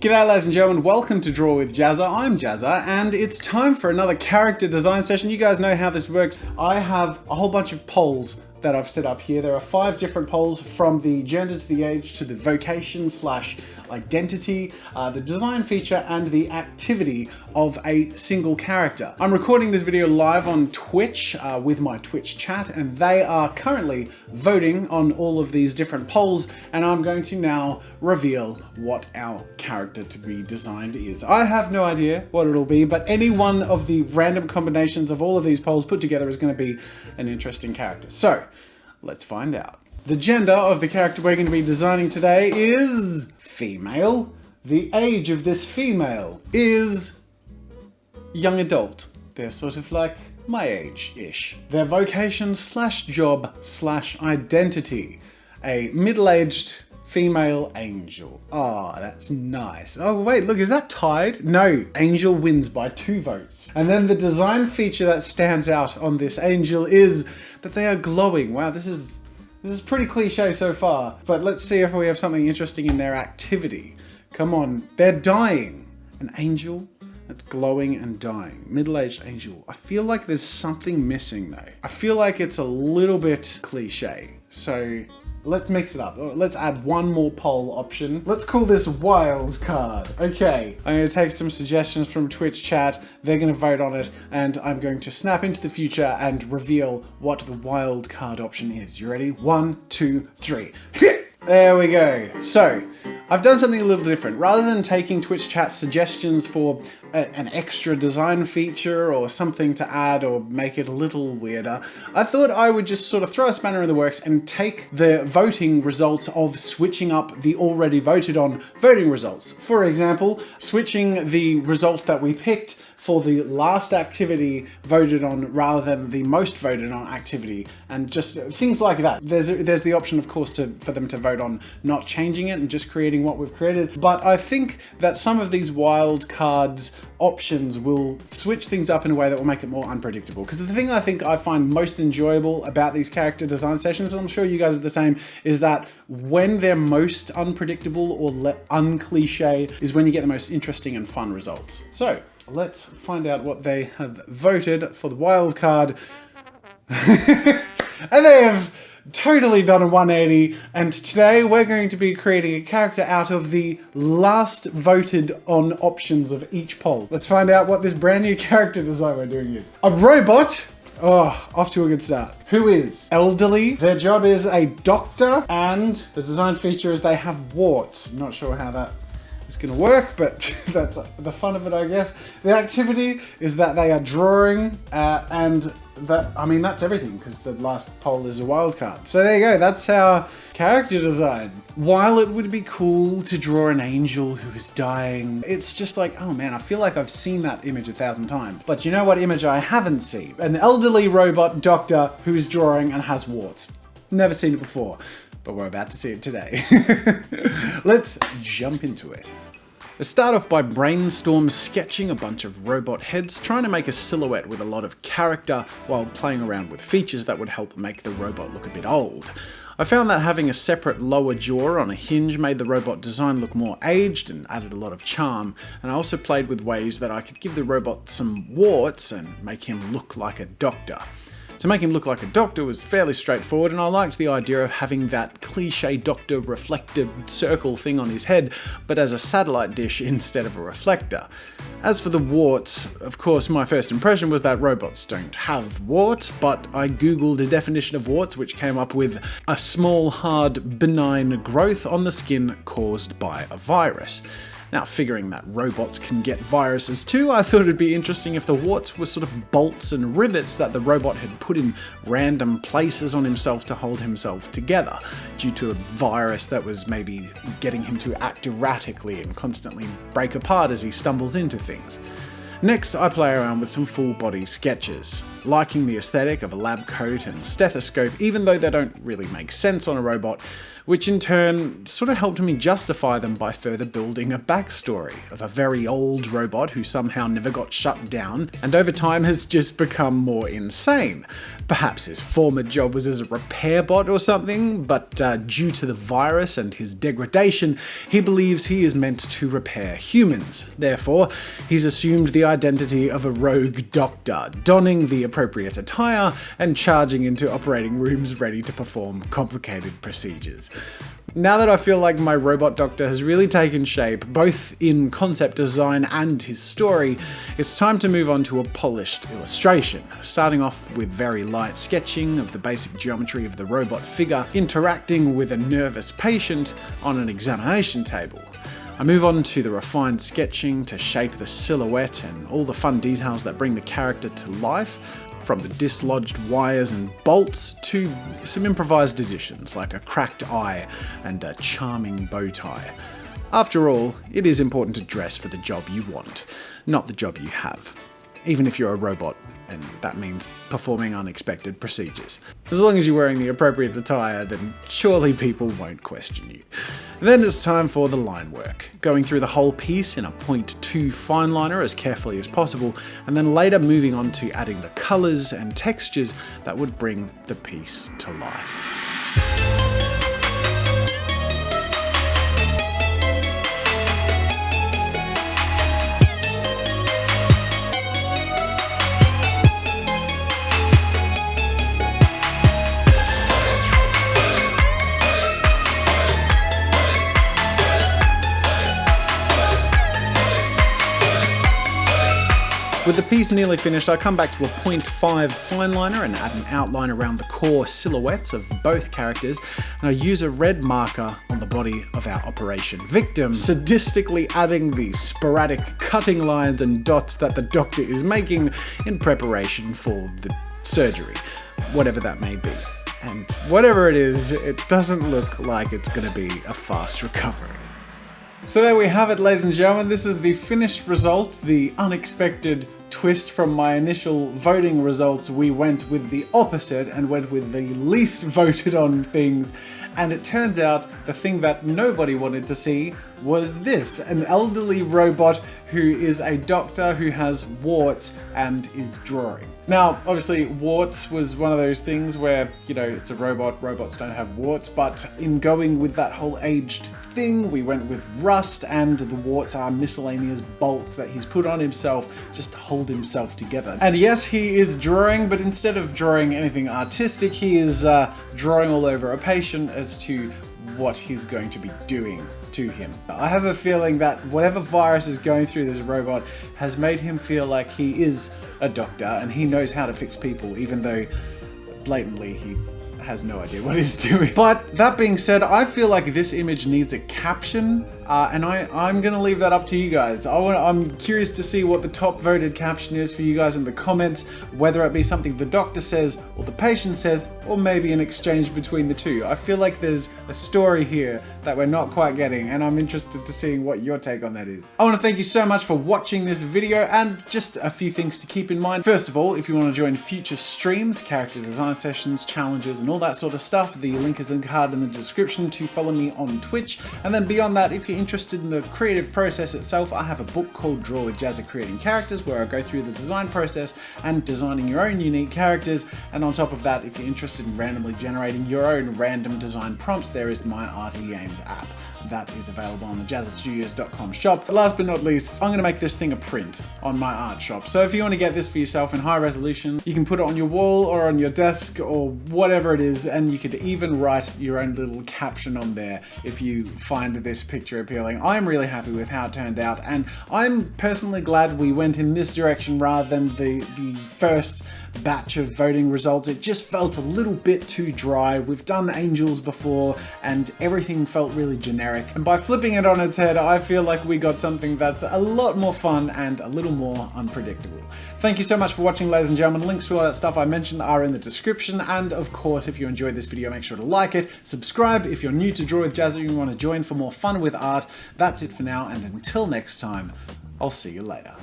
G'day ladies and gentlemen, welcome to Draw with Jazza. I'm Jazza and it's time for another character design session. You guys know how this works. I have a whole bunch of polls that I've set up here. There are 5 different polls from the gender to the age to the vocation / identity, the design feature and the activity of a single character. I'm recording this video live on Twitch with my Twitch chat, and they are currently voting on all of these different polls, and I'm going to now reveal what our character to be designed is. I have no idea what it'll be, but any one of the random combinations of all of these polls put together is going to be an interesting character. So let's find out. The gender of the character we're going to be designing today is female. The age of this female is young adult. They're sort of like my age-ish. Their vocation / job / identity. A middle-aged female angel. Oh, that's nice. Oh wait, look, is that tied? No, angel wins by 2 votes. And then the design feature that stands out on this angel is that they are glowing. Wow, this is pretty cliche so far, but let's see if we have something interesting in their activity. Come on, they're dying. An angel that's glowing and dying. Middle-aged angel. I feel like there's something missing though. I feel like it's a little bit cliche. So let's mix it up. Let's add one more poll option. Let's call this wild card. Okay, I'm going to take some suggestions from Twitch chat. They're going to vote on it, and I'm going to snap into the future and reveal what the wild card option is. You ready? 1, 2, 3. There we go. So I've done something a little different. Rather than taking Twitch chat suggestions for an extra design feature or something to add or make it a little weirder, I thought I would just sort of throw a spanner in the works and take the voting results of switching up the already voted on voting results. For example, switching the result that we picked for the last activity voted on rather than the most voted on activity, and just things like that. There's the option, of course, for them to vote on not changing it and just creating what we've created. But I think that some of these wild cards options will switch things up in a way that will make it more unpredictable. Because the thing I think I find most enjoyable about these character design sessions, and I'm sure you guys are the same, is that when they're most unpredictable or uncliche is when you get the most interesting and fun results. So let's find out what they have voted for the wild card. And they have totally done a 180, and today we're going to be creating a character out of the last voted on options of each poll. Let's find out what this brand new character design we're doing is. A robot. Oh, off to a good start. Who is elderly. Their job is a doctor, and the design feature is they have warts. I'm not sure how that it's gonna work, but that's the fun of it, I guess. The activity is that they are drawing, and that's everything, because the last poll is a wild card. So there you go, that's our character design. While it would be cool to draw an angel who is dying, it's just like, oh man, I feel like I've seen that image 1,000 times. But you know what image I haven't seen? An elderly robot doctor who is drawing and has warts. Never seen it before, but we're about to see it today. Let's jump into it. Let's start off by brainstorm sketching a bunch of robot heads, trying to make a silhouette with a lot of character while playing around with features that would help make the robot look a bit old. I found that having a separate lower jaw on a hinge made the robot design look more aged and added a lot of charm, and I also played with ways that I could give the robot some warts and make him look like a doctor. To make him look like a doctor was fairly straightforward, and I liked the idea of having that cliche doctor reflector circle thing on his head, but as a satellite dish instead of a reflector. As for the warts, of course my first impression was that robots don't have warts, but I googled a definition of warts which came up with a small, hard, benign growth on the skin caused by a virus. Now, figuring that robots can get viruses too, I thought it'd be interesting if the warts were sort of bolts and rivets that the robot had put in random places on himself to hold himself together, due to a virus that was maybe getting him to act erratically and constantly break apart as he stumbles into things. Next, I play around with some full body sketches, liking the aesthetic of a lab coat and stethoscope, even though they don't really make sense on a robot, which in turn sort of helped me justify them by further building a backstory of a very old robot who somehow never got shut down and over time has just become more insane. Perhaps his former job was as a repair bot or something, but due to the virus and his degradation, he believes he is meant to repair humans. Therefore, he's assumed the identity of a rogue doctor, donning the appropriate attire and charging into operating rooms ready to perform complicated procedures. Now that I feel like my robot doctor has really taken shape, both in concept design and his story, it's time to move on to a polished illustration, starting off with very light sketching of the basic geometry of the robot figure interacting with a nervous patient on an examination table. I move on to the refined sketching to shape the silhouette and all the fun details that bring the character to life, from the dislodged wires and bolts to some improvised additions like a cracked eye and a charming bow tie. After all, it is important to dress for the job you want, not the job you have. Even if you're a robot, and that means performing unexpected procedures. As long as you're wearing the appropriate attire, then surely people won't question you. And then it's time for the line work, going through the whole piece in a 0.2 fine liner as carefully as possible, and then later moving on to adding the colours and textures that would bring the piece to life. With the piece nearly finished, I come back to a 0.5 fine liner and add an outline around the core silhouettes of both characters, and I use a red marker on the body of our operation victim, sadistically adding the sporadic cutting lines and dots that the doctor is making in preparation for the surgery, whatever that may be. And whatever it is, it doesn't look like it's going to be a fast recovery. So there we have it, ladies and gentlemen. This is the finished result, the unexpected twist from my initial voting results. We went with the opposite and went with the least voted on things. And it turns out the thing that nobody wanted to see was this, an elderly robot who is a doctor who has warts and is drawing. Now, obviously, warts was one of those things where, you know, it's a robot, robots don't have warts, but in going with that whole aged thing, we went with rust, and the warts are miscellaneous bolts that he's put on himself just to hold himself together. And yes, he is drawing, but instead of drawing anything artistic, he is drawing all over a patient as to what he's going to be doing to him. I have a feeling that whatever virus is going through this robot has made him feel like he is a doctor and he knows how to fix people, even though blatantly he has no idea what he's doing. But that being said, I feel like this image needs a caption, and I'm gonna leave that up to you guys. I'm curious to see what the top voted caption is for you guys in the comments, whether it be something the doctor says or the patient says, or maybe an exchange between the two. I feel like there's a story here that we're not quite getting, and I'm interested to seeing what your take on that is. I want to thank you so much for watching this video, and just a few things to keep in mind. First of all, if you want to join future streams, character design sessions, challenges, and all that sort of stuff, the link is in the card in the description to follow me on Twitch. And then beyond that, if you're interested in the creative process itself, I have a book called Draw with Jazza Creating Characters, where I go through the design process and designing your own unique characters. And on top of that, if you're interested in randomly generating your own random design prompts, there is my Arty Games app. That is available on the JAZZA'Studios.com shop. But last but not least, I'm going to make this thing a print on my art shop. So if you want to get this for yourself in high resolution, you can put it on your wall or on your desk or whatever it is, and you could even write your own little caption on there if you find this picture appealing. I'm really happy with how it turned out, and I'm personally glad we went in this direction rather than the first batch of voting results. It just felt a little bit too dry. We've done angels before and everything felt really generic, and by flipping it on its head, I feel like we got something that's a lot more fun and a little more unpredictable. Thank you so much for watching, ladies and gentlemen. Links to all that stuff I mentioned are in the description, and of course, if you enjoyed this video, make sure to like it, subscribe if you're new to Draw with Jazza and you want to join for more fun with art. That's it for now, and until next time, I'll see you later.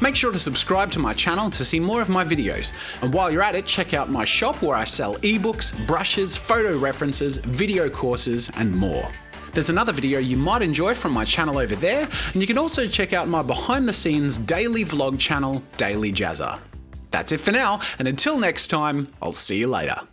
Make sure to subscribe to my channel to see more of my videos. And while you're at it, check out my shop where I sell ebooks, brushes, photo references, video courses, and more. There's another video you might enjoy from my channel over there, and you can also check out my behind the scenes daily vlog channel, Daily Jazza. That's it for now, and until next time, I'll see you later.